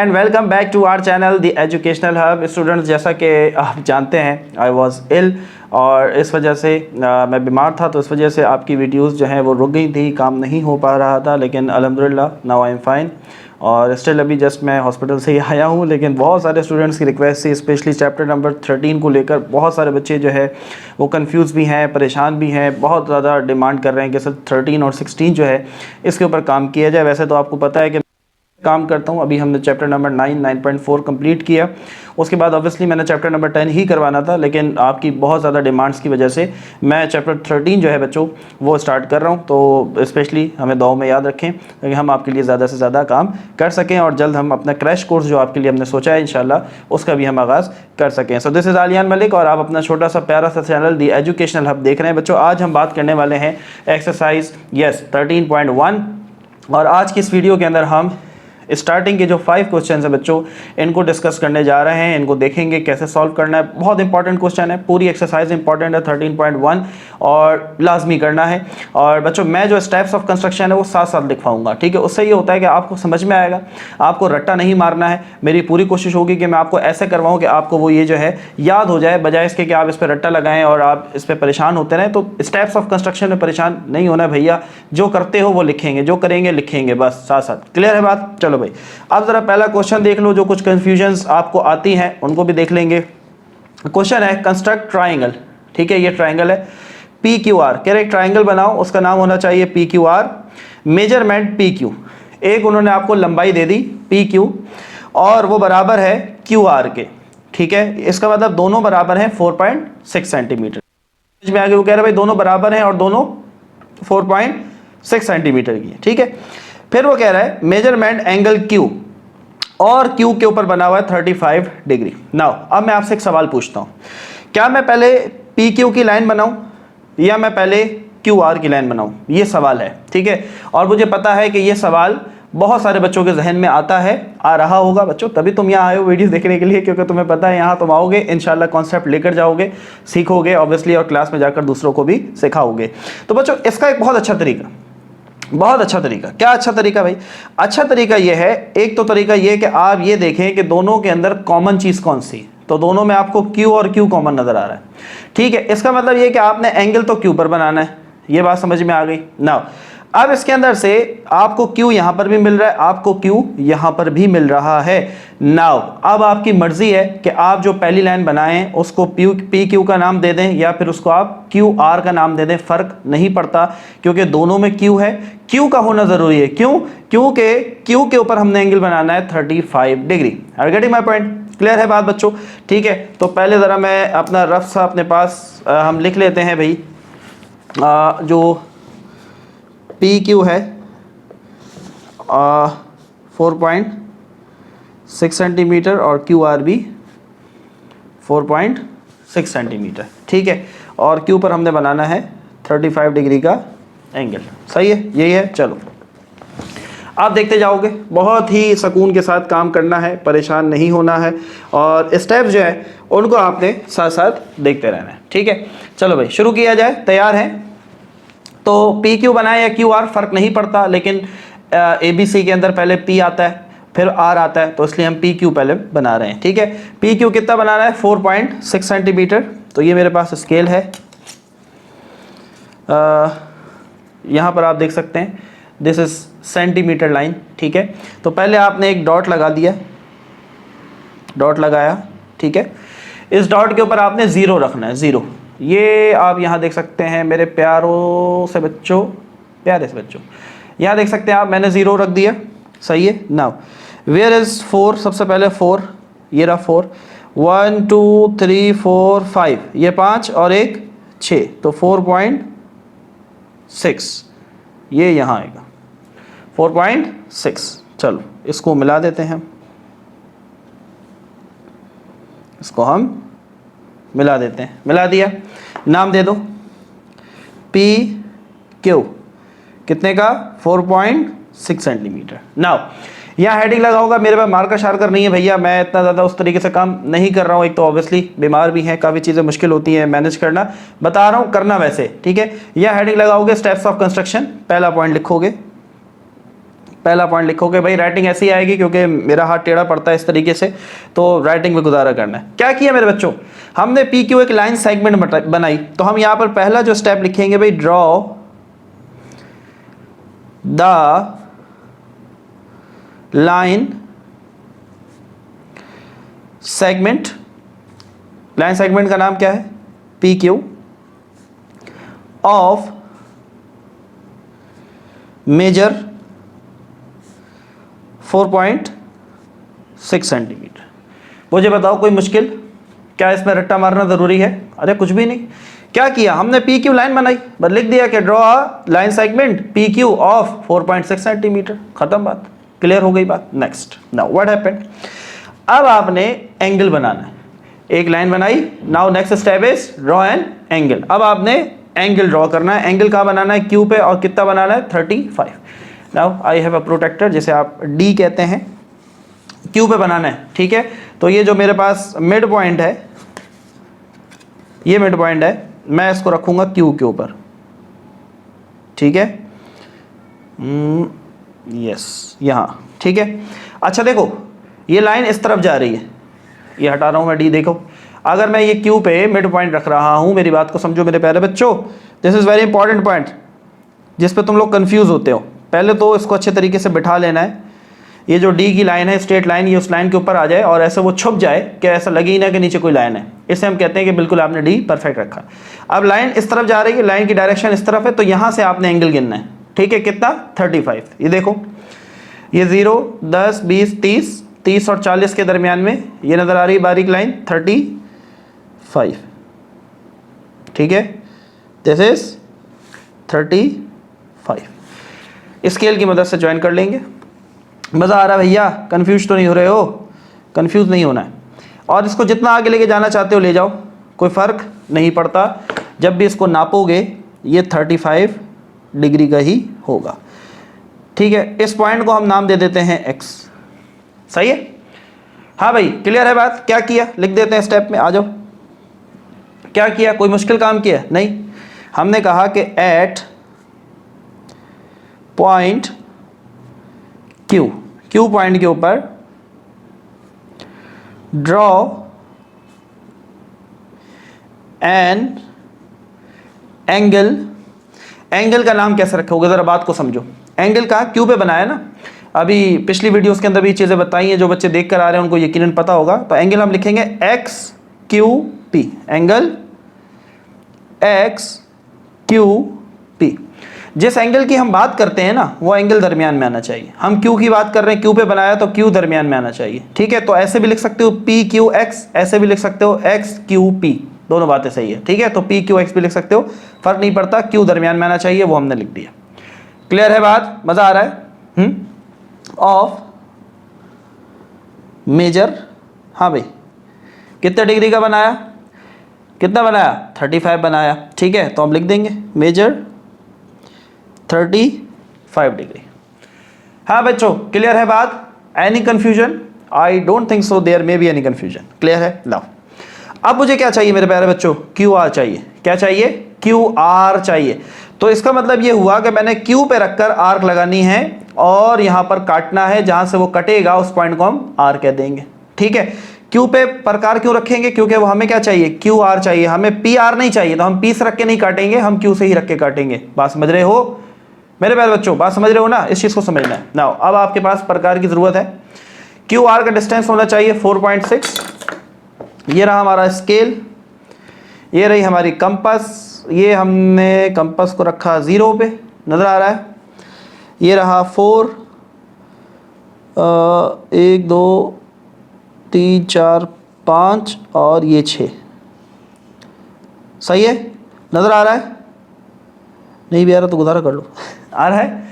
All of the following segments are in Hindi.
And welcome back to our channel the educational hub. Students, जैसा कि आप जानते हैं आई वाज इल और इस वजह से मैं बीमार था, तो इस वजह से आपकी वीडियोस जो हैं वो रुक गई थी, काम नहीं हो पा रहा था। लेकिन अल्हम्दुलिल्लाह नाउ आई एम फाइन और स्टिल अभी जस्ट मैं हॉस्पिटल से ही आया हूँ। लेकिन बहुत सारे स्टूडेंट्स की रिक्वेस्ट थी, स्पेशली चैप्टर नंबर 13 को लेकर बहुत सारे बच्चे जो है वो कंफ्यूज भी हैं, परेशान भी हैं, बहुत ज़्यादा डिमांड कर रहे हैं कि सर 13 और 16 जो है इसके ऊपर काम किया जाए। वैसे तो आपको पता है कि काम करता हूँ। अभी हमने चैप्टर नंबर 9.4 कंप्लीट किया, उसके बाद ऑब्वियसली मैंने चैप्टर नंबर 10 ही करवाना था, लेकिन आपकी बहुत ज़्यादा डिमांड्स की वजह से मैं चैप्टर 13 जो है बच्चों वो स्टार्ट कर रहा हूँ। तो स्पेशली हमें दुआओं में याद रखें ताकि हम आपके लिए ज़्यादा से ज़्यादा काम कर सकें और जल्द हम अपना क्रैश कोर्स जो आपके लिए हमने सोचा है इंशाल्लाह उसका भी हम आगाज़ कर सकें। So this is Aliyan Malik और आप अपना छोटा सा प्यारा सा चैनल दी एजुकेशनल हब देख रहे हैं। बच्चों, आज हम बात करने वाले हैं एक्सरसाइज 13.1 और आज की इस वीडियो के अंदर हम स्टार्टिंग के जो 5 क्वेश्चन है बच्चों इनको डिस्कस करने जा रहे हैं, इनको देखेंगे कैसे सॉल्व करना है। बहुत इंपॉर्टेंट क्वेश्चन है, पूरी एक्सरसाइज इंपॉर्टेंट है 13.1 और लाजमी करना है। और बच्चों मैं जो स्टेप्स ऑफ कंस्ट्रक्शन है वो साथ साथ लिखवाऊंगा, ठीक है। उससे ये होता है कि आपको समझ में आएगा, आपको रट्टा नहीं मारना है। मेरी पूरी कोशिश होगी कि मैं आपको ऐसे करवाऊँ कि आपको वो ये जो है याद हो जाए, बजाय इसके कि आप इस पर रट्टा लगाएं और आप इस पर परेशान होते रहें। तो स्टेप्स ऑफ कंस्ट्रक्शन में परेशान नहीं होना भैया, जो करते हो वो लिखेंगे, जो करेंगे लिखेंगे, बस साथ साथ। क्लियर है बात? चलो भाई, अब जरा पहला क्वेश्चन देख लो। जो कुछ कंफ्यूजन्स आपको आती हैं उनको भी देख लेंगे। क्वेश्चन है कंस्ट्रक्ट ट्राइंगल, ठीक है। ये ट्राइंगल है पी क्यू आर, कह रहे ट्राइंगल बनाओ, उसका नाम होना चाहिए P Q are. Measurement P Q, एक उन्होंने आपको लंबाई दे दी पी क्यू और वो बराबर है क्यू आर के, ठीक है। इसका मतलब दोनों बराबर हैं 4.6 सेंटीमीटर। में आगे वो कह रहे भाई दोनों बराबर हैं और दोनों 4.6 सेंटीमीटर की है, ठीक है। फिर वो कह रहा है मेजरमेंट एंगल क्यू और क्यू के ऊपर बना हुआ है 35 डिग्री। नाउ अब मैं आपसे एक सवाल पूछता हूं, क्या मैं पहले पी क्यू की लाइन बनाऊं या मैं पहले क्यू आर की लाइन बनाऊं? ये सवाल है, ठीक है। और मुझे पता है कि ये सवाल बहुत सारे बच्चों के जहन में आता है, आ रहा होगा बच्चों, तभी तुम यहाँ आए हो वीडियो देखने के लिए, क्योंकि तुम्हें पता है यहाँ तुम आओगे इंशाल्लाह कॉन्सेप्ट लेकर जाओगे, सीखोगे ऑब्वियसली और क्लास में जाकर दूसरों को भी सिखाओगे। तो बच्चों इसका एक बहुत अच्छा तरीका, बहुत अच्छा तरीका, क्या अच्छा तरीका भाई? अच्छा तरीका यह है, एक तो तरीका यह कि आप ये देखें कि दोनों के अंदर कॉमन चीज कौन सी, तो दोनों में आपको Q और Q कॉमन नजर आ रहा है, ठीक है। इसका मतलब यह कि आपने एंगल तो Q पर बनाना है, ये बात समझ में आ गई ना। अब इसके अंदर से आपको Q यहां पर भी मिल रहा है, आपको Q यहां पर भी मिल रहा है। नाउ अब आपकी मर्जी है कि आप जो पहली लाइन बनाएं उसको पी क्यू का नाम दे दें या फिर उसको आप क्यू आर का नाम दे दें, फर्क नहीं पड़ता क्योंकि दोनों में Q है। Q का होना जरूरी है, क्यों? क्योंकि Q के ऊपर हमने एंगल बनाना है 35 degree. Are getting my point? Clear है बात बच्चों? ठीक है, तो पहले ज़रा मैं अपना रफ सा अपने पास हम लिख लेते हैं भाई। जो पी क्यू है 4.6 सेंटीमीटर और क्यू आर भी 4.6 सेंटीमीटर, ठीक है। और क्यू पर हमने बनाना है 35 डिग्री का एंगल, सही है, यही है। चलो आप देखते जाओगे, बहुत ही सुकून के साथ काम करना है, परेशान नहीं होना है और स्टेप्स जो है उनको आपने साथ साथ देखते रहना है, ठीक है। चलो भाई शुरू किया जाए, तैयार हैं? तो पी क्यू बनाए या क्यू आर फर्क नहीं पड़ता, लेकिन ए बी सी के अंदर पहले पी आता है फिर आर आता है, तो इसलिए हम पी क्यू पहले बना रहे हैं, ठीक है। पी क्यू कितना बनाना है? 4.6 सेंटीमीटर। तो ये मेरे पास स्केल है, यहाँ पर आप देख सकते हैं दिस इज सेंटीमीटर लाइन, ठीक है। तो पहले आपने एक डॉट लगा दिया, डॉट लगाया, ठीक है। इस डॉट के ऊपर आपने ज़ीरो रखना है, ज़ीरो। ये आप यहाँ देख सकते हैं मेरे प्यारों से बच्चों, प्यारे से बच्चों, यहाँ देख सकते हैं आप, मैंने ज़ीरो रख दिया, सही है। Now where is 4? सबसे पहले 4, ये रहा 4, 1 2 3 4 5, ये 5 और एक 6, तो 4.6 ये यहाँ आएगा 4.6। चलो इसको मिला देते हैं, इसको हम मिला देते हैं, मिला दिया। नाम दे दो पी क्यू, कितने का? 4.6 सेंटीमीटर। नाउ यहाँ हेडिंग लगा होगा, मेरे पास मार्कर शार्कर नहीं है भैया, मैं इतना ज़्यादा उस तरीके से काम नहीं कर रहा हूँ। एक तो ऑब्वियसली बीमार भी हैं, काफ़ी चीज़ें मुश्किल होती हैं मैनेज करना, बता रहा हूँ करना वैसे, ठीक है। यह हेडिंग लगाओगे स्टेप्स ऑफ कंस्ट्रक्शन, पहला पॉइंट लिखोगे पहला पॉइंट लिखोगे। भाई राइटिंग ऐसी आएगी क्योंकि मेरा हाथ टेढ़ा पड़ता है इस तरीके से, तो राइटिंग में गुजारा करना है। क्या किया मेरे बच्चों, हमने पी क्यू एक लाइन सेगमेंट बनाई, तो हम यहां पर पहला जो स्टेप लिखेंगे भाई, draw the line segment. Line segment का नाम क्या है, P Q of measure 4.6 centimetre. मुझे बताओ कोई मुश्किल, क्या इसमें रट्टा मारना जरूरी है? अरे कुछ भी नहीं। क्या किया हमने, पी क्यू लाइन बनाई, बस लिख दिया कि draw line segment P Q of 4.6 centimetre, खत्म बात, क्लियर हो गई बात। नेक्स्ट, नाउ व्हाट हैपेंड, अब आपने एंगल बनाना है। एक लाइन बनाई, now next step is draw an angle. अब आपने एंगल ड्रॉ करना है। एंगल कहाँ बनाना है, क्यू पे, और कितना बनाना है, 35। Now I have a protractor, जिसे आप डी कहते हैं, क्यू पे बनाना है, ठीक है। तो ये जो मेरे पास मिड पॉइंट है, ये मिड पॉइंट है, मैं इसको रखूंगा क्यू के ऊपर, ठीक है, यस, यहाँ, ठीक है। अच्छा देखो, ये लाइन इस तरफ जा रही है, ये हटा रहा हूँ मैं डी, देखो अगर मैं ये क्यू पे मिड पॉइंट रख रहा हूँ, मेरी बात को समझो मेरे प्यारे बच्चों, this is very important point जिस पे तुम लोग कंफ्यूज होते हो। पहले तो इसको अच्छे तरीके से बिठा लेना है। ये जो डी की लाइन है, स्ट्रेट लाइन, ये उस लाइन के ऊपर आ जाए और ऐसे वो छुप जाए कि ऐसा लगे ही ना कि नीचे कोई लाइन है, इसे हम कहते हैं कि बिल्कुल आपने डी परफेक्ट रखा। अब लाइन इस तरफ जा रही है, लाइन की डायरेक्शन इस तरफ है, तो यहाँ से आपने एंगल गिनना है, ठीक है, कितना, 35। ये देखो, ये 0, 10, 20, 30 और 40 के दरमियान में ये नज़र आ रही है बारीक लाइन, 35, ठीक है, दिस इज 35। स्केल की मदद से ज्वाइन कर लेंगे। मज़ा आ रहा है भैया, कंफ्यूज तो नहीं हो रहे हो? कंफ्यूज नहीं होना है, और इसको जितना आगे लेके जाना चाहते हो ले जाओ, कोई फ़र्क नहीं पड़ता। जब भी इसको नापोगे ये 35 डिग्री का ही होगा, ठीक है। इस पॉइंट को हम नाम दे देते हैं x, सही है? हाँ भाई, क्लियर है बात? क्या किया, लिख देते हैं स्टेप में, आ जाओ। क्या किया, कोई मुश्किल काम किया? नहीं। हमने कहा कि एट पॉइंट क्यू पॉइंट के ऊपर ड्रॉ एन एंगल। एंगल का नाम कैसे रखोगे, जरा बात को समझो। एंगल का क्यू पे बनाया ना, अभी पिछली वीडियोस के अंदर भी चीज़ें बताई हैं, जो बच्चे देख कर आ रहे हैं उनको यकीनन पता होगा। तो एंगल हम लिखेंगे x Q P, angle x Q P. जिस एंगल की हम बात करते हैं ना, वो एंगल दरमियान में आना चाहिए। हम क्यू की बात कर रहे हैं, क्यू पे बनाया तो क्यू दरमियान में आना चाहिए, ठीक है। तो ऐसे भी लिख सकते हो पी क्यू एक्स, ऐसे भी लिख सकते हो एक्स क्यू पी, दोनों बातें सही है, ठीक है। तो पी क्यू एक्स भी लिख सकते हो, फर्क नहीं पड़ता, क्यू दरमियान में आना चाहिए, वो हमने लिख दिया। क्लियर है बात? मजा आ रहा है? ऑफ मेजर, हाँ भाई, कितने डिग्री का बनाया, कितना बनाया, 35 बनाया, ठीक है। तो हम लिख देंगे मेजर 35 डिग्री। हाँ बच्चों, क्लियर है बात? Any confusion? I don't think so there may be any confusion. Clear है? लाओ, अब मुझे क्या चाहिए मेरे प्यारे बच्चों, क्यू आर चाहिए। क्या चाहिए? क्यू आर चाहिए। तो इसका मतलब ये हुआ कि मैंने क्यू पे रखकर आर्क लगानी है और यहां पर काटना है, जहां से वो कटेगा उस पॉइंट को हम आर कह देंगे, ठीक है। क्यू पे प्रकार क्यों रखेंगे? क्योंकि वो हमें क्या चाहिए, क्यू आर चाहिए, हमें पी आर नहीं चाहिए। तो हम पी से रख के नहीं काटेंगे, हम क्यू से ही रख के काटेंगे। बात समझ रहे हो मेरे प्यारे बच्चों? बात समझ रहे हो ना? इस चीज को समझना है ना। अब आपके पास प्रकार की जरूरत है। क्यू आर का डिस्टेंस होना चाहिए 4.6। ये रहा हमारा स्केल, ये रही हमारी कंपास, ये हमने कंपास को रखा 0 पे, नजर आ रहा है। ये रहा 4, 1 2 3 4 5 और ये 6, सही है? नजर आ रहा है? नहीं भी आ रहा तो गुजारा कर लो। आ रहा है?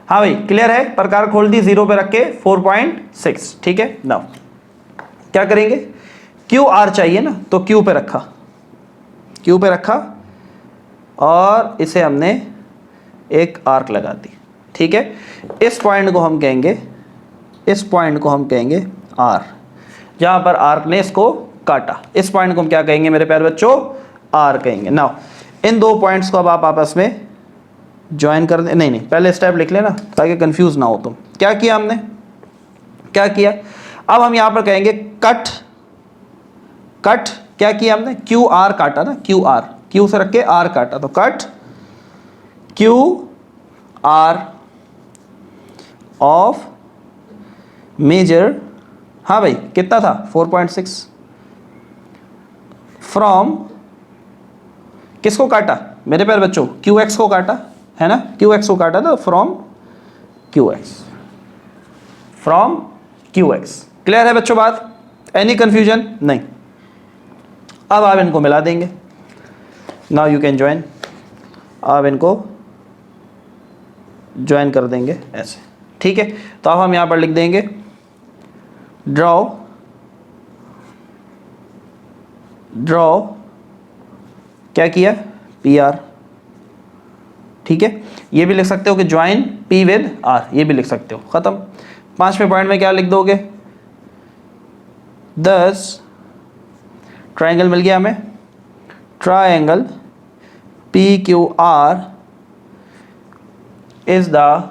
हाँ भाई, क्लियर है? प्रकार खोल दी, 0 पे रख के 4.6, ठीक है। नाउ क्या करेंगे, क्यू आर चाहिए ना, तो क्यू पे रखा, क्यू पे रखा और इसे हमने एक आर्क लगा दी, ठीक है। इस पॉइंट को हम कहेंगे, इस पॉइंट को हम कहेंगे आर, जहां पर आर्क ने इसको काटा। इस पॉइंट को हम क्या कहेंगे मेरे प्यारे बच्चों, आर कहेंगे। नाउ इन दो पॉइंट्स को अब आप आपस में ज्वाइन कर दे, नहीं पहले स्टेप लिख लेना ताकि कंफ्यूज ना हो तुम। क्या क्या किया हमने, क्या किया, अब हम यहाँ पर कहेंगे कट, कट क्या किया हमने, क्यू आर काटा ना, क्यू आर, क्यू से रख के आर काटा, तो cut Q R of measure, हाँ भाई कितना था 4.6, फ्रॉम, किसको काटा मेरे प्यारे बच्चों, क्यू एक्स को काटा है ना, क्यू एक्स को काटा था, from Q x, from Q x. Clear है बच्चों बात, एनी कंफ्यूजन नहीं। अब आप इनको मिला देंगे, नाउ यू कैन ज्वाइन, आप इनको ज्वाइन कर देंगे ऐसे, ठीक है। तो अब हम यहाँ पर लिख देंगे ड्रॉ, ड्रॉ क्या किया, पी आर, ठीक है। ये भी लिख सकते हो कि ज्वाइन पी विद आर, ये भी लिख सकते हो, खत्म। 5वें पॉइंट में क्या लिख दोगे, 10 ट्राइंगल मिल गया हमें, triangle P Q R is the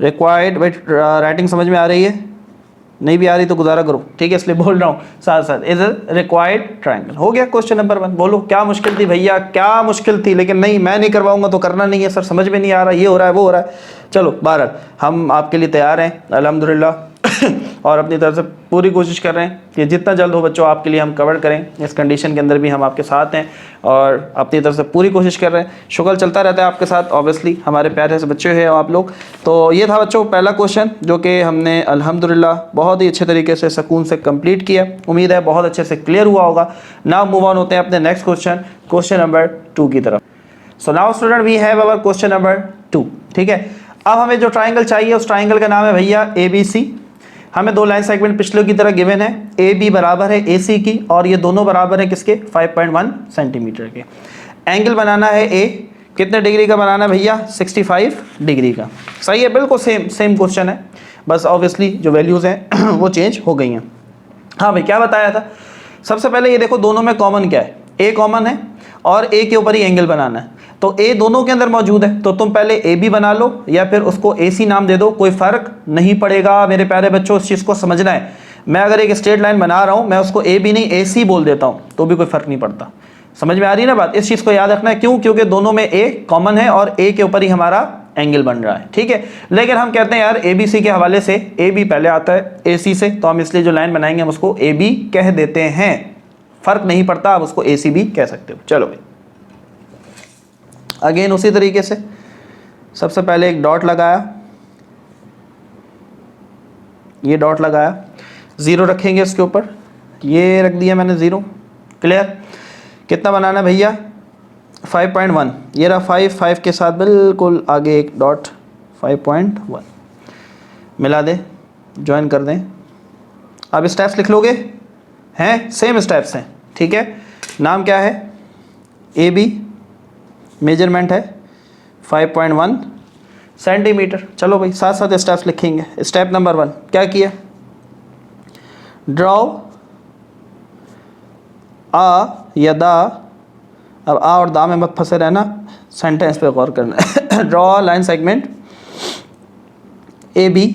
required, wait writing समझ में आ रही है, नहीं भी आ रही तो गुजारा करो, ठीक है, इसलिए बोल रहा हूँ साथ साथ, इज अ रिक्वायर्ड ट्राइंगल। हो गया क्वेश्चन नंबर 1। बोलो क्या मुश्किल थी भैया, क्या मुश्किल थी, लेकिन नहीं मैं नहीं करवाऊंगा तो करना नहीं है सर, समझ में नहीं आ रहा, ये हो रहा है वो हो रहा है। चलो बहरहाल हम आपके लिए तैयार हैं अल्हम्दुलिल्लाह और अपनी तरफ से पूरी कोशिश कर रहे हैं कि जितना जल्द हो बच्चों आपके लिए हम कवर करें, इस कंडीशन के अंदर भी हम आपके साथ हैं और अपनी तरफ से पूरी कोशिश कर रहे हैं। शुक्र चलता रहता है आपके साथ, ऑब्वियसली हमारे प्यारे से बच्चे हैं आप लोग। तो ये था बच्चों पहला क्वेश्चन जो कि हमने अल्हम्दुलिल्लाह बहुत ही अच्छे तरीके से सुकून से कंप्लीट किया, उम्मीद है बहुत अच्छे से क्लियर हुआ होगा। नाउ मूव ऑन होते हैं अपने नेक्स्ट क्वेश्चन, क्वेश्चन नंबर 2 की तरफ। So now student we have our question number 2, ठीक है। अब हमें जो ट्राइंगल चाहिए उस ट्राइंगल का नाम है भैया ABC। हमें 2 लाइन सेगमेंट पिछले की तरह गिवन है, AB बराबर है AC की और ये दोनों बराबर है किसके, 5.1 सेंटीमीटर के। एंगल बनाना है A, कितने डिग्री का बनाना है भैया, 65 डिग्री का। सही है, बिल्कुल सेम क्वेश्चन है, बस ऑब्वियसली जो वैल्यूज़ हैं वो चेंज हो गई हैं। हाँ भाई क्या बताया था, सबसे पहले ये देखो दोनों में कॉमन क्या है, A कॉमन है और A के ऊपर ही एंगल बनाना है, तो A दोनों के अंदर मौजूद है, तो तुम पहले AB बना लो या फिर उसको AC नाम दे दो, कोई फ़र्क नहीं पड़ेगा मेरे प्यारे बच्चों, इस चीज़ को समझना है। मैं अगर एक स्ट्रेट लाइन बना रहा हूँ, मैं उसको AB नहीं AC बोल देता हूँ तो भी कोई फ़र्क नहीं पड़ता। समझ में आ रही है ना बात, इस चीज़ को याद रखना है। क्यों, क्योंकि दोनों में A कॉमन है और A के ऊपर ही हमारा एंगल बन रहा है, ठीक है। लेकिन हम कहते हैं यार ABC के हवाले से AB पहले आता है AC से, तो हम इसलिए जो लाइन बनाएंगे हम उसको AB कह देते हैं, फ़र्क नहीं पड़ता, आप उसको AC भी कह सकते हो। चलो भाई अगेन उसी तरीके से सबसे पहले एक डॉट लगाया, ये डॉट लगाया, 0 रखेंगे इसके ऊपर, ये रख दिया मैंने 0। क्लियर, कितना बनाना है भैया, 5.1, ये रहा 5 के साथ बिल्कुल आगे एक डॉट, 5.1 मिला दे, ज्वाइन कर दें। अब स्टेप्स लिख लोगे, हैं सेम स्टेप्स हैं, ठीक है। नाम क्या है, AB, मेजरमेंट है 5.1 सेंटीमीटर। चलो भाई साथ साथ स्टेप्स लिखेंगे। स्टेप नंबर 1 क्या किया, ड्रॉ आ या दा, अब आ और दा में मत फंसे रहना, सेंटेंस पे गौर करना। Draw line segment AB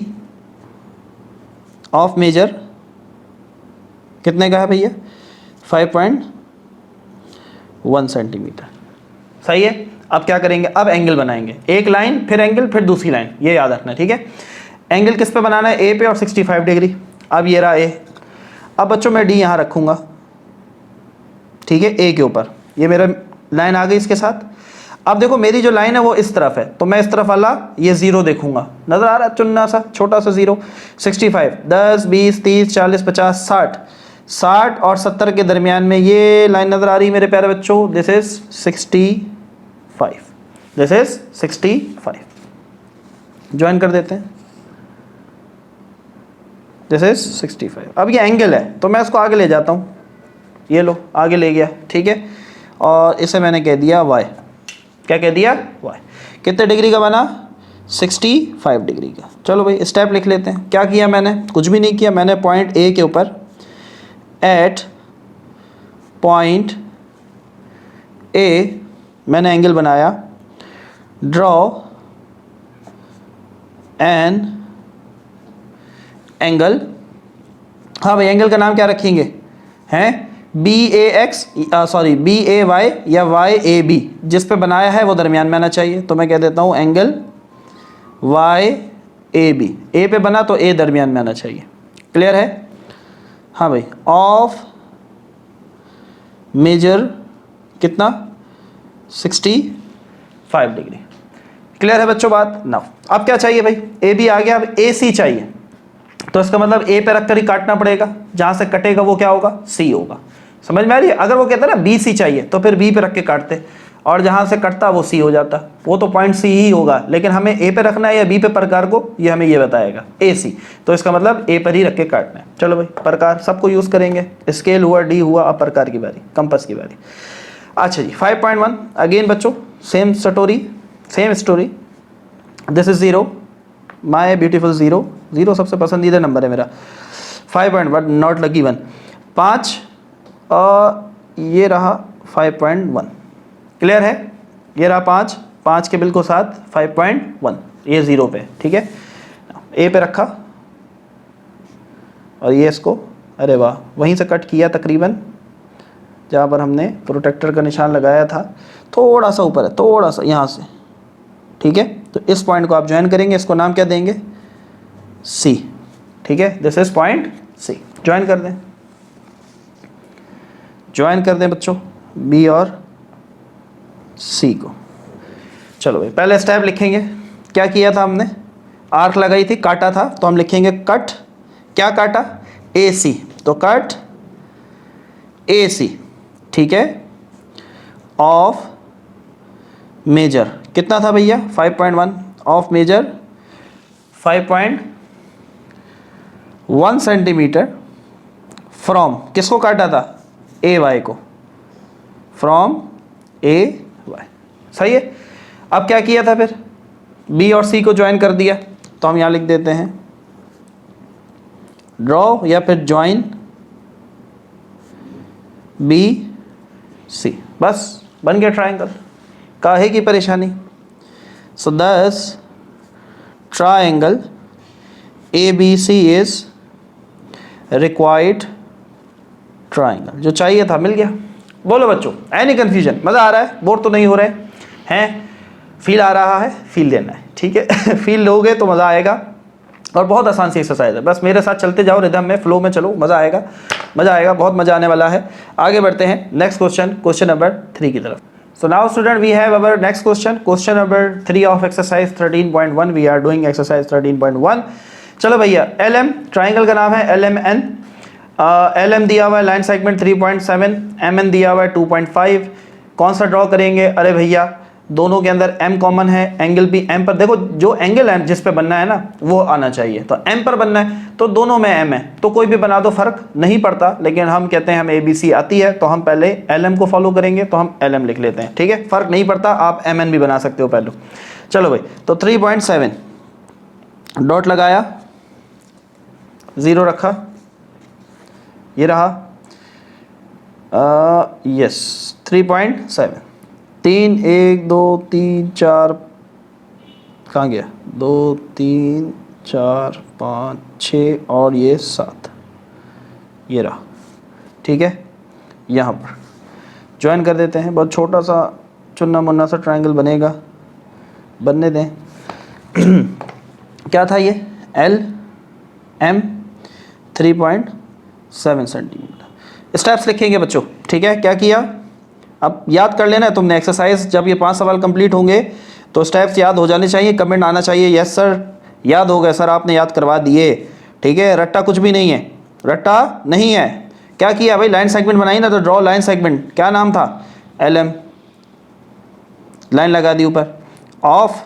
of measure कितने का है भैया, 5.1 सेंटीमीटर। सही है, अब क्या करेंगे, अब एंगल बनाएंगे, एक लाइन फिर एंगल फिर दूसरी लाइन, ये याद रखना है, ठीक है। एंगल किस पे बनाना है, A पे और 65 डिग्री। अब ये रहा A, अब बच्चों मैं D यहाँ रखूँगा, ठीक है, A के ऊपर, ये मेरा लाइन आ गई इसके साथ। अब देखो मेरी जो लाइन है वो इस तरफ है, तो मैं इस तरफ वाला ये 0 देखूंगा, नज़र आ रहा है चुन्ना सा छोटा सा 0। 65, 10, 20, 30, 40, 50, 60, 60 और 70 के दरमियान में ये लाइन नज़र आ रही है मेरे प्यारे बच्चों, this is 65, this is 65। Join कर देते हैं, दिस इज 65। अब ये एंगल है तो मैं इसको आगे ले जाता हूँ, ये लो आगे ले गया, ठीक है, और इसे मैंने कह दिया y। क्या कह दिया, y। कितने डिग्री का बना, 65 डिग्री का। चलो भाई स्टेप लिख लेते हैं। क्या किया मैंने, कुछ भी नहीं किया, मैंने पॉइंट A के ऊपर, एट पॉइंट A मैंने एंगल बनाया, ड्रॉ एन एंगल, हाँ भाई एंगल का नाम क्या रखेंगे, हैं BAX, सॉरी BAY या YAB, जिस पे बनाया है वो दरमियान में आना चाहिए। तो मैं कह देता हूँ एंगल YAB, ए पे बना तो ए दरमियान में आना चाहिए। क्लियर है? हाँ भाई, ऑफ मेजर कितना 65 डिग्री। क्लियर है बच्चों बात? ना अब क्या चाहिए भाई, AB आ गया, अब AC चाहिए। तो इसका मतलब ए पे रखकर ही काटना पड़ेगा, जहां से कटेगा वो क्या होगा, C होगा। समझ में आ रही है? अगर वो कहता ना BC चाहिए तो फिर B पे रख के काटते, और जहां से कटता वो C हो जाता, वो तो पॉइंट C ही होगा। लेकिन हमें A पे रखना है या B पे प्रकार को, ये हमें ये बताएगा AC। तो इसका मतलब A पर ही रख के काटना है। चलो भाई, प्रकार सबको यूज करेंगे। स्केल हुआ, D हुआ, अब प्रकार की बारी, कंपास की बारी। अच्छा जी 5.1 अगेन बच्चों, same story. This is 0, my beautiful 0, 0 सबसे पसंदीदा नंबर है मेरा। 5.1 नॉट लकी 1, 5 ये रहा 5.1। क्लियर है? ये रहा 5, 5 के बिल्कुल साथ 5.1, ये 0 पे, ठीक है। ए पे रखा और ये इसको, अरे वाह, वहीं से कट किया तकरीबन जहाँ पर हमने प्रोटेक्टर का निशान लगाया था, थोड़ा सा ऊपर है, थोड़ा सा यहाँ से, ठीक है। तो इस पॉइंट को आप ज्वाइन करेंगे, इसको नाम क्या देंगे, C, ठीक है। This is point C। Join कर दें बच्चों B और C को। चलो भाई, पहले स्टेप लिखेंगे। क्या किया था हमने, आर्क लगाई थी, काटा था, तो हम लिखेंगे कट, क्या काटा, AC, तो कट AC, ठीक है, ऑफ मेजर कितना था भैया 5.1, ऑफ मेजर 5.1 सेंटीमीटर फ्रॉम, किसको काटा था, AY को, फ्रॉम AY। सही है। अब क्या किया था फिर, B और C को ज्वाइन कर दिया, तो हम यहाँ लिख देते हैं ड्रॉ या फिर ज्वाइन BC, बस बन गया ट्रायंगल। काहे की परेशानी। सो दस triangle ABC is required triangle, जो चाहिए था मिल गया। बोलो बच्चों, एनी कंफ्यूजन, मज़ा आ रहा है, बोर तो नहीं हो रहे हैं, फील आ रहा है, फील लेना है, ठीक है। फील लोगे तो मज़ा आएगा, और बहुत आसान सी एक्सरसाइज है, बस मेरे साथ चलते जाओ, रिदम में, फ्लो में चलो, मज़ा आएगा, बहुत मज़ा आने वाला है। आगे बढ़ते हैं नेक्स्ट क्वेश्चन नंबर 3 की तरफ। So now student we have our next question number 3 of exercise 13.1. we are doing exercise 13.1. चलो भैया, LM ट्राइंगल का नाम है LMN। LM दिया हुआ है लाइन सेगमेंट 3.7, MN दिया हुआ है 2.5। कौन सा ड्रॉ करेंगे, अरे भैया दोनों के अंदर M कॉमन है, एंगल भी M पर, देखो जो एंगल है जिस पे बनना है ना वो आना चाहिए, तो M पर बनना है, तो दोनों में M है, तो कोई भी बना दो, फर्क नहीं पड़ता। लेकिन हम कहते हैं हमें ABC आती है, तो हम पहले LM को फॉलो करेंगे, तो हम LM लिख लेते हैं, ठीक है, फर्क नहीं पड़ता, आप MN भी बना सकते हो पहले। चलो भाई, तो 3.7 डॉट लगाया, 0 रखा, ये रहा यस 3.7, 3 1 2 3 4, कहाँ गया, 2 3 4 5 6 और ये 7, ये रहा, ठीक है। यहाँ पर ज्वाइन कर देते हैं, बहुत छोटा सा चुन्ना मुन्ना सा ट्रायंगल बनेगा, बनने दें। क्या था ये, LM 3.7 सेंटीमीटर। स्टेप्स लिखेंगे बच्चों, ठीक है। क्या किया, अब याद कर लेना है तुमने एक्सरसाइज, जब ये 5 सवाल कंप्लीट होंगे तो स्टेप्स याद हो जाने चाहिए, कमेंट आना चाहिए यस सर याद हो गए सर, आपने याद करवा दिए, ठीक है। रट्टा कुछ भी नहीं है, रट्टा नहीं है। क्या किया भाई, लाइन सेगमेंट बनाई ना, तो ड्रॉ लाइन सेगमेंट, क्या नाम था, LM, लाइन लगा दी ऊपर, ऑफ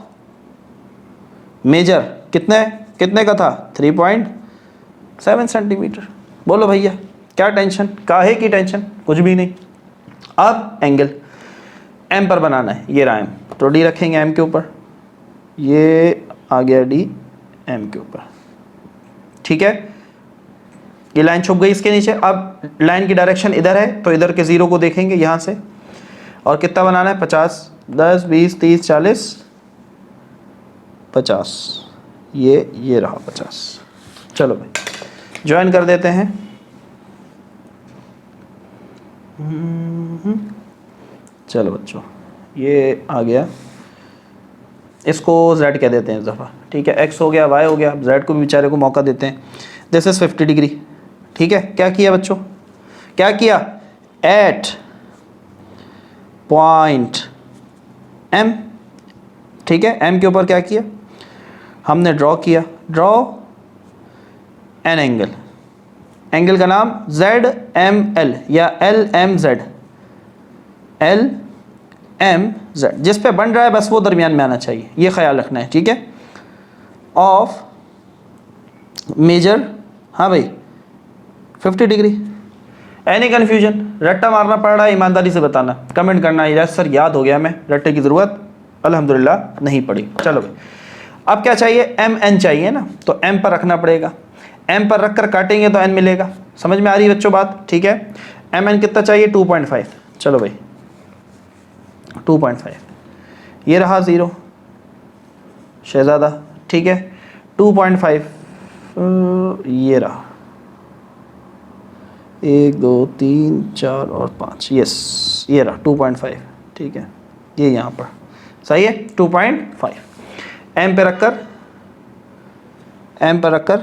मेजर कितने का था, 3.7 सेंटीमीटर। बोलो भैया क्या टेंशन, काहे की टेंशन, कुछ भी नहीं। अब एंगल M पर बनाना है, ये रहा M, तो D रखेंगे M के ऊपर, ये आ गया D M के ऊपर, ठीक है। ये लाइन छुप गई इसके नीचे। अब लाइन की डायरेक्शन इधर है, तो इधर के 0 को देखेंगे यहाँ से, और कितना बनाना है, 50, 10 20 30 40 50, ये रहा 50। चलो भाई ज्वाइन कर देते हैं। चलो बच्चों ये आ गया, इसको z कह देते हैं इस दफ़ा, ठीक है। x हो गया, y हो गया, अब z को भी बेचारे को मौका देते हैं। दिस इज़ 50 डिग्री, ठीक है। क्या किया बच्चों, क्या किया, एट पॉइंट m, ठीक है। m के ऊपर क्या किया हमने, ड्रॉ किया, ड्रॉ एन एंगल, एंगल का नाम ZML या LMZ, LMZ, जिस पे बन रहा है बस वो दरमियान में आना चाहिए, ये ख्याल रखना है, ठीक है। ऑफ मेजर, हाँ भाई 50 डिग्री। एनी कन्फ्यूजन, रट्टा मारना पड़ रहा है, ईमानदारी से बताना, कमेंट करना, यस सर याद हो गया, मैं रट्टे की ज़रूरत अल्हम्दुलिल्लाह नहीं पड़ी। चलो भाई अब क्या चाहिए, MN चाहिए ना, तो M पर रखना पड़ेगा, M पर रख कर काटेंगे तो N मिलेगा। समझ में आ रही है बच्चों बात, ठीक है। MN कितना चाहिए, 2.5। चलो भाई 2.5, ये रहा 0 शहजादा, ठीक है। 2.5 ये रहा 1 2 3 4 और 5, यस ये रहा 2.5, ठीक है। ये यहाँ पर सही है 2.5। M पे रखकर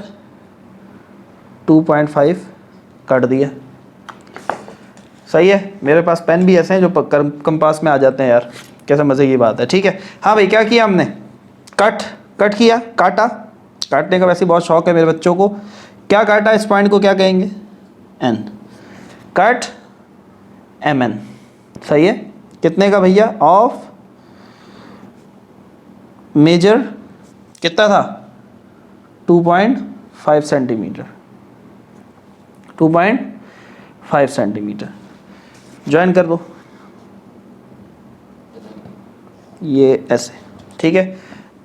2.5 काट दिया, सही है। मेरे पास पेन भी ऐसे हैं जो कंपास में आ जाते हैं यार, कैसे मज़े की बात है, ठीक है। हाँ भाई क्या किया हमने, कट किया, काटा, काटने का वैसे बहुत शौक है मेरे बच्चों को। क्या काटा, इस पॉइंट को क्या कहेंगे, N, कट MN, सही है। कितने का भैया, ऑफ मेजर कितना था, 2.5 सेंटीमीटर, 2.5 सेंटीमीटर। ज्वाइन कर दो ये ऐसे, ठीक है।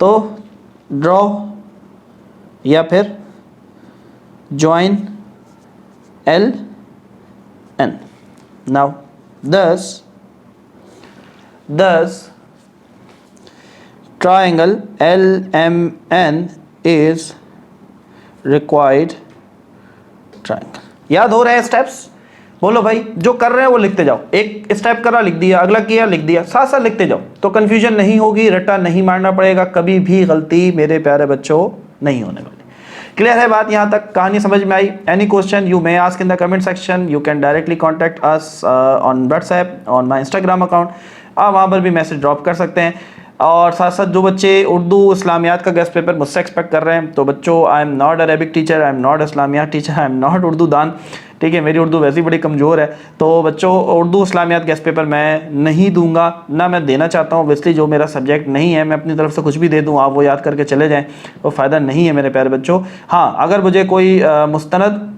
तो ड्रॉ या फिर join LN। Now thus triangle LMN is required triangle। याद हो रहे हैं स्टेप्स, बोलो भाई, जो कर रहे हैं वो लिखते जाओ, एक स्टेप करा लिख दिया, अगला किया लिख दिया, साथ साथ लिखते जाओ, तो कंफ्यूजन नहीं होगी, रट्टा नहीं मारना पड़ेगा, कभी भी गलती मेरे प्यारे बच्चों नहीं होने वाली। क्लियर है बात यहाँ तक, कहानी समझ में आई। Any question you may ask in the comment section, you can directly contact us on WhatsApp, on my Instagram account, आप वहाँ पर भी मैसेज ड्रॉप कर सकते हैं। और साथ साथ जो बच्चे उर्दू इस्लामियात का गेस्ट पेपर मुझसे एक्सपेक्ट कर रहे हैं, तो बच्चों I am not Arabic teacher, I am not Islamiyat teacher, I am not Urdu दान, ठीक है। मेरी उर्दू वैसे ही बड़ी कमज़ोर है, तो बच्चों उर्दू इस्लामियात गेस्ट पेपर मैं नहीं दूंगा, ना मैं देना चाहता हूँ। ऑब्वियसली जो मेरा सब्जेक्ट नहीं है, मैं अपनी तरफ से कुछ भी दे दूँ, आप वो याद करके चले जाएँ, तो फ़ायदा नहीं है मेरे प्यारे बच्चों। हाँ अगर मुझे कोई मुस्तनद,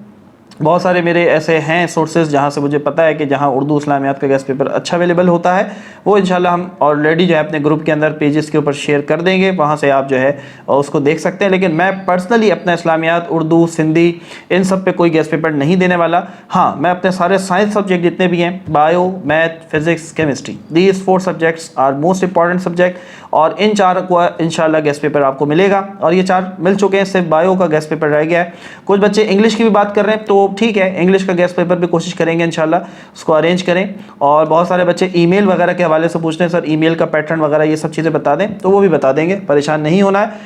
बहुत सारे मेरे ऐसे हैं सोर्सेज जहाँ से मुझे पता है कि जहाँ उर्दू इस्लामियात का गेस्ट पेपर अच्छा अवेलेबल होता है, वो इंशाल्लाह हम ऑलरेडी जो है अपने ग्रुप के अंदर पेजेस के ऊपर शेयर कर देंगे, वहाँ से आप जो है उसको देख सकते हैं। लेकिन मैं पर्सनली अपना इस्लामियात, उर्दू, सिंधी, इन सब पे कोई गेस्ट पेपर नहीं देने वाला। हाँ मैं अपने सारे साइंस सब्जेक्ट जितने भी हैं, bio, math, physics, chemistry, these 4 subjects are most important subject, और इन 4 को इंशाल्लाह गेस्ट पेपर आपको मिलेगा, और ये 4 मिल चुके हैं, सिर्फ बायो का गेस्ट पेपर रह गया है। कुछ बच्चे इंग्लिश की भी बात कर रहे हैं, तो ठीक है इंग्लिश का गेस्ट पेपर भी कोशिश करेंगे इंशाल्लाह उसको अरेंज करें। और बहुत सारे बच्चे ईमेल वगैरह के हवाले से पूछते हैं, सर ईमेल का पैटर्न वगैरह ये सब चीज़ें बता दें, तो वो भी बता देंगे, परेशान नहीं होना है।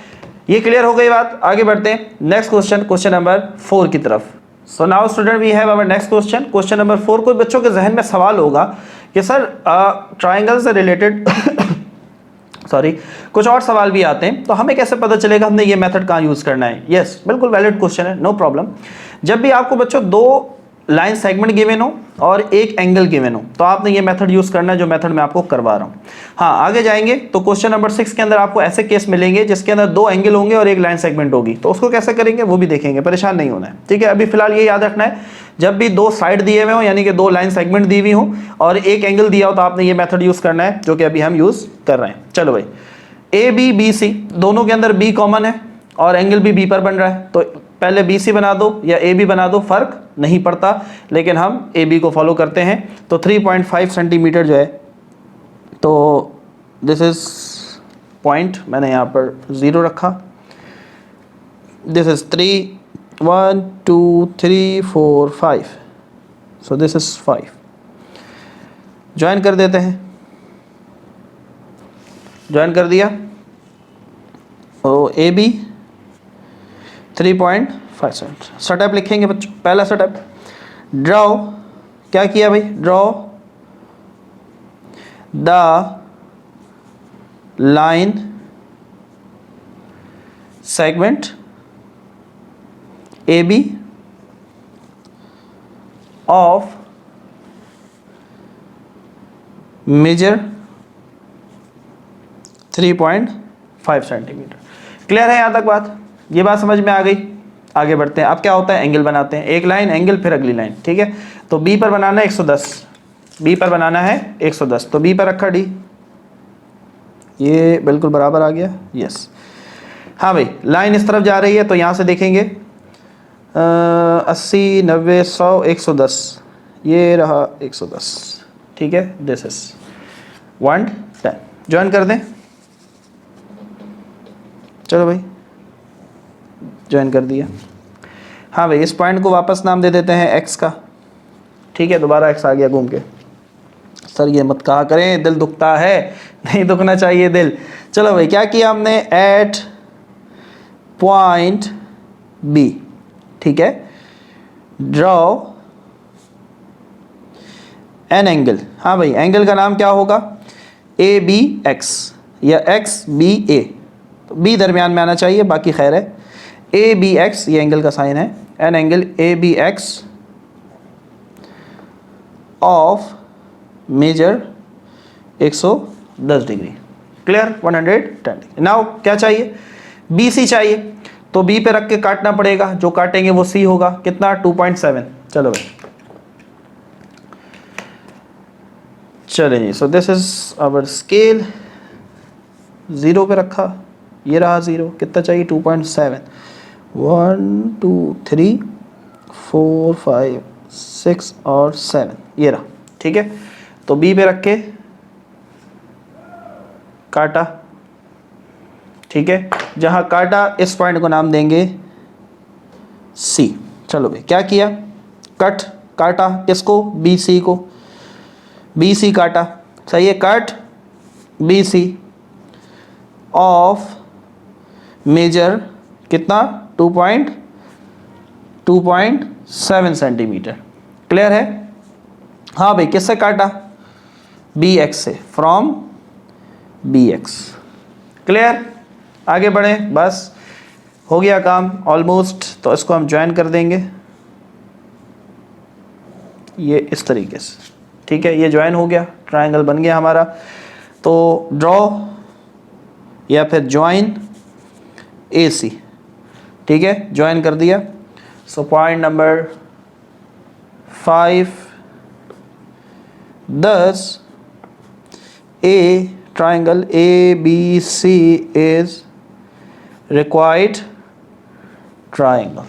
ये क्लियर हो गई बात, आगे बढ़ते हैं नेक्स्ट क्वेश्चन नंबर 4 की तरफ। So now student we have our next question number 4। कोई बच्चों के जहन में सवाल होगा कि सर ट्राइंगल से रिलेटेड सॉरी कुछ और सवाल भी आते हैं, तो हमें कैसे पता चलेगा हमने ये मेथड कहाँ यूज़ करना है। यस बिल्कुल वैलिड क्वेश्चन है, नो प्रॉब्लम। जब भी आपको बच्चों 2 लाइन सेगमेंट गिवन हो और 1 एंगल गिवन हो, तो आपने ये मेथड यूज़ करना है जो मेथड मैं आपको करवा रहा हूँ। हाँ आगे जाएंगे तो क्वेश्चन नंबर 6 के अंदर आपको ऐसे केस मिलेंगे जिसके अंदर 2 एंगल होंगे और 1 लाइन सेगमेंट होगी, तो उसको कैसे करेंगे वो भी देखेंगे, परेशान नहीं होना है, ठीक है। अभी फिलहाल ये याद रखना है, जब भी 2 साइड दिए हुए हो यानी कि 2 लाइन सेगमेंट दी हुई हो और 1 एंगल दिया हो, तो आपने ये मेथड यूज़ करना है जो कि अभी हम यूज़ कर रहे हैं। चलो भाई ABBC दोनों के अंदर B कॉमन है और एंगल भी B पर बन रहा है, तो पहले BC बना दो या AB बना दो, फ़र्क नहीं पड़ता, लेकिन हम AB को फॉलो करते हैं। तो 3.5 सेंटीमीटर जो है, तो दिस इज़ पॉइंट, मैंने यहाँ पर 0 रखा, this is 3, 1 2 3 4 5, so this is 5। Join कर देते हैं, ज्वाइन कर दिया। O A B 3.5 cent. Setup लिखेंगे बच्चों, पहला सेटअप ड्रॉ, क्या किया भाई, draw the line segment A B of measure 3.5 centimetre. Clear है यहाँ तक बात? ये बात समझ में आ गई? आगे बढ़ते हैं। अब क्या होता है, एंगल बनाते हैं, एक लाइन एंगल फिर अगली लाइन, ठीक है। तो बी पर बनाना है 110, बी पर बनाना है 110, तो बी पर रखा डी, ये बिल्कुल बराबर आ गया, यस। हाँ भाई, लाइन इस तरफ जा रही है तो यहाँ से देखेंगे 80 90 100 110, ये रहा 110, ठीक है। This is 110। ज्वाइन कर दें, चलो भाई ज्वाइन कर दिया। हाँ भाई, इस पॉइंट को वापस नाम दे देते हैं एक्स का, ठीक है। दोबारा एक्स आ गया घूम के। सर ये मत कहा करें, दिल दुखता है, नहीं दुखना चाहिए दिल। चलो भाई, क्या किया हमने, एट पॉइंट बी, ठीक है, ड्रॉ एन एंगल। हाँ भाई, एंगल का नाम क्या होगा, ए बी एक्स या एक्स बी ए, तो बी दरमियान में आना चाहिए, बाकी खैर है। ए बी एक्स ये एंगल का साइन है, an angle A B X of measure 110 degree. Clear, 110 degree. Now क्या चाहिए, बी सी चाहिए, तो बी पे रख के काटना पड़ेगा, जो काटेंगे वो सी होगा, कितना 2.7। चलो भाई, चलिए, so this is our scale, 0 पे रखा, ये रहा 0, कितना चाहिए 2.7, 1 2 3 4 5 6 और 7, ये रहा, ठीक है। तो बी पे रख के काटा, ठीक है। जहां काटा इस पॉइंट को नाम देंगे सी। चलो भाई, क्या किया, कट काटा, किसको, बी सी को, बी सी काटा, सही है, cut B C of measure कितना 2.7 सेंटीमीटर। क्लियर है? हाँ भाई, किससे काटा, बी एक्स से, फ्रॉम बी एक्स। क्लियर, आगे बढ़े, बस हो गया काम ऑलमोस्ट। तो इसको हम ज्वाइन कर देंगे ये इस तरीके से, ठीक है। ये ज्वाइन हो गया, ट्रायंगल बन गया हमारा। तो ड्रॉ या फिर ज्वाइन ए सी, ठीक है, ज्वाइन कर दिया। So point number 5, thus a triangle ABC is required triangle।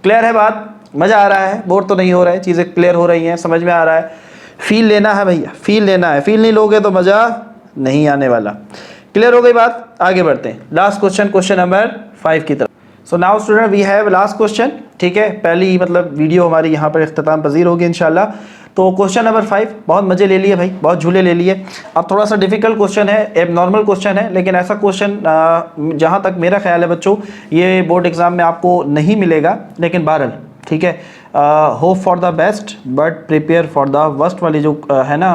Clear है बात? मज़ा आ रहा है, बोर तो नहीं हो रहा है, चीज़ें क्लियर हो रही हैं, समझ में आ रहा है। फील लेना है भैया, फील लेना है, फील नहीं लोगे तो मज़ा नहीं आने वाला। क्लियर हो गई बात? आगे बढ़ते हैं, लास्ट क्वेश्चन, क्वेश्चन नंबर 5 की तरफ। So now student we have last question, ठीक है। पहली मतलब वीडियो हमारी यहाँ पर इख्तिताम पजीर होगी इंशाल्लाह। तो क्वेश्चन नंबर 5, बहुत मज़े ले लिए भाई, बहुत झूले ले लिए। अब थोड़ा सा डिफिकल्ट क्वेश्चन है, एबनॉर्मल क्वेश्चन है, लेकिन ऐसा क्वेश्चन जहाँ तक मेरा ख्याल है बच्चों, ये बोर्ड एग्ज़ाम में आपको नहीं मिलेगा, लेकिन बहरहाल ठीक है, hope for the best but prepare for the worst वाली जो है ना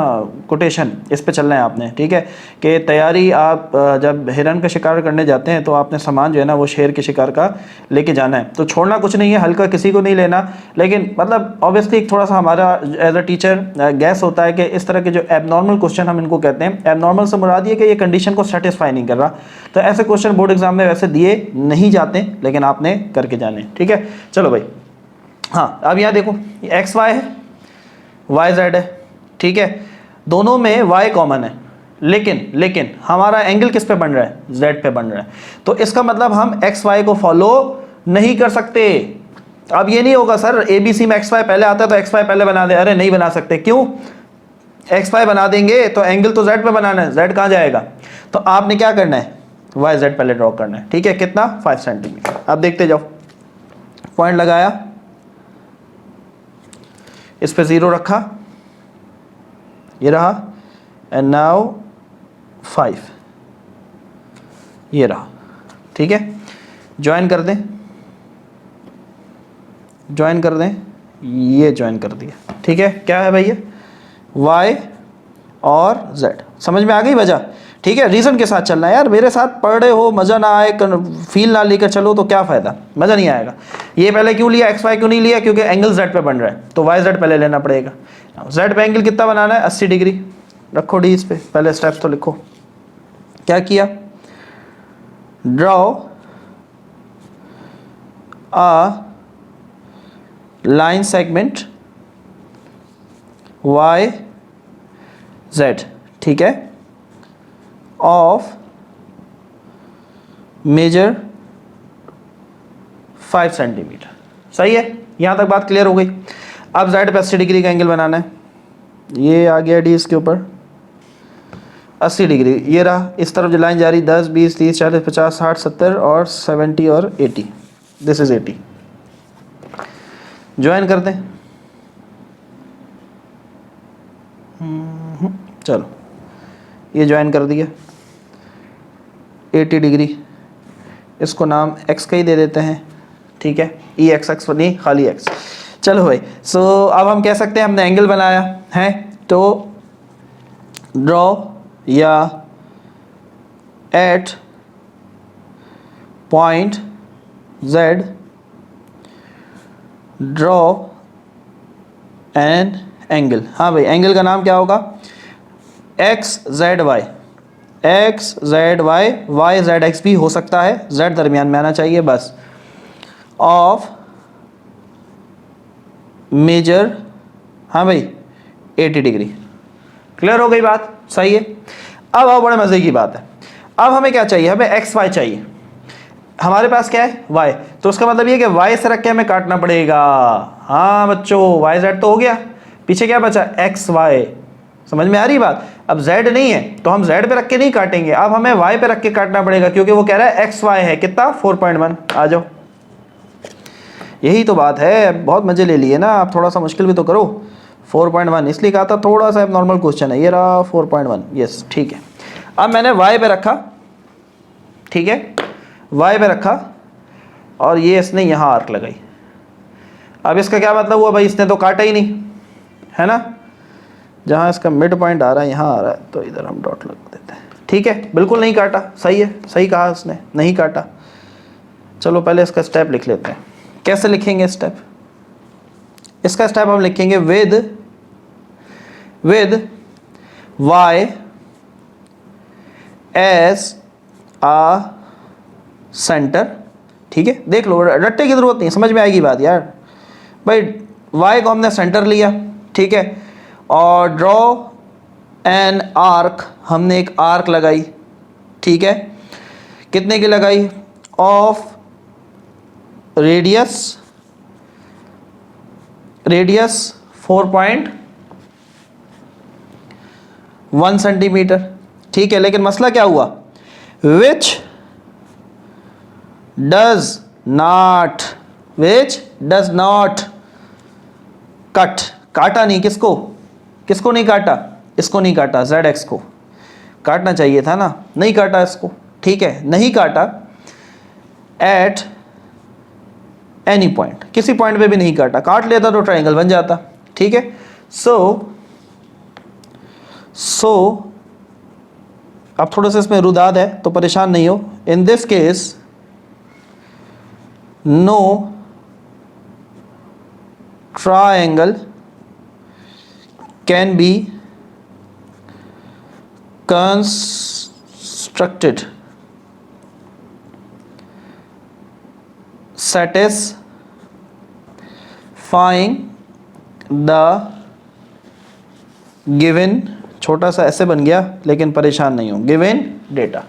कोटेशन, इस पे चलना है आपने, ठीक है। कि तैयारी आप जब हिरन का शिकार करने जाते हैं तो आपने सामान जो है ना वो शेर के शिकार का लेके जाना है, तो छोड़ना कुछ नहीं है, हल्का किसी को नहीं लेना। लेकिन मतलब ऑब्वियसली थोड़ा सा हमारा एज अ टीचर गैस होता है कि इस तरह के जो एबनॉर्मल क्वेश्चन हम इनको कहते हैं, एबनॉर्मल से मुराद ये कि ये कंडीशन को सेटिस्फाई नहीं कर रहा, तो ऐसे क्वेश्चन बोर्ड एग्जाम में वैसे दिए नहीं जाते, लेकिन आपने करके जाने, ठीक है। चलो भाई, हाँ अब यहाँ देखो, एक्स वाई है, वाई जेड है, ठीक है, दोनों में वाई कॉमन है, लेकिन हमारा एंगल किस पे बन रहा है, जेड पे बन रहा है, तो इसका मतलब हम एक्स वाई को फॉलो नहीं कर सकते। अब ये नहीं होगा सर ए बी सी में एक्स वाई पहले आता है तो एक्स वाई पहले बना दे, अरे नहीं बना सकते, क्यों, एक्स वाई बना देंगे तो एंगल तो जेड पे बनाना है, जेड कहाँ जाएगा, तो आपने क्या करना है, वाई जेड पहले ड्रॉ करना है, ठीक है। कितना 5 सेंटीमीटर। अब देखते जाओ, पॉइंट लगाया, इस पे 0 रखा, ये रहा, एंड नाउ 5, ये रहा। ठीक है, ज्वाइन कर दें, ज्वाइन कर दें, ये ज्वाइन कर दिया। ठीक है, क्या है भैया, y और z। समझ में आ गई वजह? ठीक है, रीज़न के साथ चलना है यार, मेरे साथ पढ़ रहे हो, मज़ा ना आए, फील ना लेकर चलो तो क्या फ़ायदा, मज़ा नहीं आएगा। ये पहले क्यों लिया, एक्स वाई क्यों नहीं लिया, क्योंकि एंगल z पे बन रहा है, तो y z पहले लेना पड़ेगा। z पे एंगल कितना बनाना है, 80 डिग्री। रखो d इस पे, पहले स्टेप्स तो लिखो। क्या किया, draw a line segment y z, ठीक है, ऑफ मेजर 5 सेंटीमीटर। सही है, यहां तक बात क्लियर हो गई। अब z पे 80 डिग्री का एंगल बनाना है, ये आ गया d इसके ऊपर 80 डिग्री, ये रहा, इस तरफ जो लाइन जा रही 10 20 30 40 50 60 70 और 70 और 80, दिस इज 80। ज्वाइन कर दें, चलो ये ज्वाइन कर दिया 80 डिग्री, इसको नाम x का ही दे देते हैं। ठीक है, ई एक्स एक्स नहीं, खाली x। चलो भाई, सो अब हम कह सकते हैं हमने एंगल बनाया है, तो ड्रॉ या at point z draw an angle. हाँ भाई, एंगल का नाम क्या होगा, X Z Y, X Z Y, Y Z X भी हो सकता है, जेड दरमियान में आना चाहिए बस, ऑफ मेजर, हाँ भाई 80 डिग्री। क्लियर हो गई बात? सही है। अब आओ, बड़े मज़े की बात है, अब हमें क्या चाहिए, हमें एक्स वाई चाहिए, हमारे पास क्या है y, तो उसका मतलब ये कि y से रख के हमें काटना पड़ेगा। हाँ बच्चों, y z तो हो गया, पीछे क्या बचा, x y। समझ में आ रही बात? अब z नहीं है तो हम z पे रख के नहीं काटेंगे, अब हमें y पे रख के काटना पड़ेगा, क्योंकि वो कह रहा है x y है कितना 4.1। आ जाओ, यही तो बात है। बहुत मजे ले लिए ना आप, थोड़ा सा मुश्किल भी तो करो। 4.1 इसलिए कहा था, थोड़ा सा नॉर्मल क्वेश्चन है, ये रहा 4.1। यस ठीक है, अब मैंने y पे रखा, ठीक है, y पे रखा, और ये इसने यहाँ आर्क लगाई। अब इसका क्या मतलब हुआ भाई, इसने तो काटा ही नहीं है ना, जहाँ इसका मिड पॉइंट आ रहा है यहाँ आ रहा है, तो इधर हम डॉट लगा देते हैं। ठीक है, बिल्कुल नहीं काटा, सही है, सही कहा उसने, नहीं काटा। चलो पहले इसका स्टेप लिख लेते हैं। कैसे लिखेंगे स्टेप, इसका स्टेप हम लिखेंगे with y as a centre. ठीक है, देख लो, रट्टे की जरूरत नहीं, समझ में आएगी बात यार। भाई y को हमने सेंटर लिया, ठीक है, और ड्रॉ एन आर्क, हमने एक आर्क लगाई, ठीक है, कितने की लगाई, ऑफ रेडियस 4.1 सेंटीमीटर। ठीक है, लेकिन मसला क्या हुआ, विच डज नॉट कट, काटा नहीं, किसको नहीं काटा, इसको नहीं काटा, जेड एक्स को काटना चाहिए था ना, नहीं काटा इसको। ठीक है, नहीं काटा, एट एनी पॉइंट, किसी पॉइंट पे भी नहीं काटा, काट लेता तो ट्राइंगल बन जाता। ठीक है, सो अब थोड़ा सा इसमें रुदाद है तो परेशान नहीं हो। In this case no triangle can be constructed satisfying the given, छोटा सा ऐसे बन गया लेकिन परेशान नहीं हो, गिवन डेटा।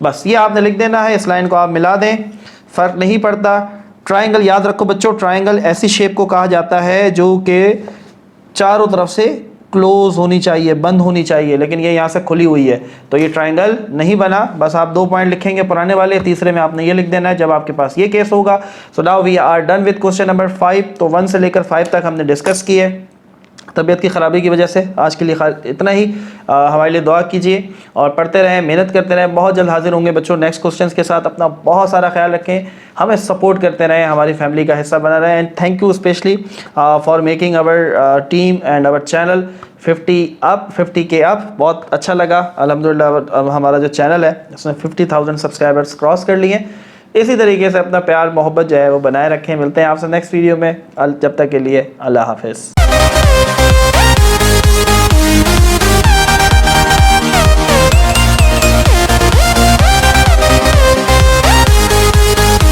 बस ये आपने लिख देना है, इस लाइन को आप मिला दें, फर्क नहीं पड़ता। ट्राइंगल याद रखो बच्चों, ट्राइंगल ऐसी शेप को कहा जाता है जो कि चारों तरफ से क्लोज होनी चाहिए, बंद होनी चाहिए, लेकिन ये यहाँ से खुली हुई है, तो ये ट्राइंगल नहीं बना। बस आप 2 पॉइंट लिखेंगे पुराने वाले, तीसरे में आपने ये लिख देना है जब आपके पास ये केस होगा। So now we are done with question number 5। तो 1 से लेकर 5 तक हमने डिस्कस किए। तबीयत की ख़राबी की वजह से आज के लिए इतना ही। हमारे लिए दुआ कीजिए और पढ़ते रहें, मेहनत करते रहें। बहुत जल्द हाजिर होंगे बच्चों नेक्स्ट क्वेश्चंस के साथ। अपना बहुत सारा ख्याल रखें, हमें सपोर्ट करते रहें, हमारी फैमिली का हिस्सा बना रहें। And thank you specially for making our team and our channel 50K up. बहुत अच्छा लगा अल्हम्दुलिल्लाह। हमारा जो चैनल है उसने 50,000 सब्सक्राइबर्स क्रॉस कर लिए। इसी तरीके से अपना प्यार मोहब्बत जो है वो बनाए रखें। मिलते हैं आपसे नेक्स्ट वीडियो में, जब तक के लिए अल्लाह हाफिज़।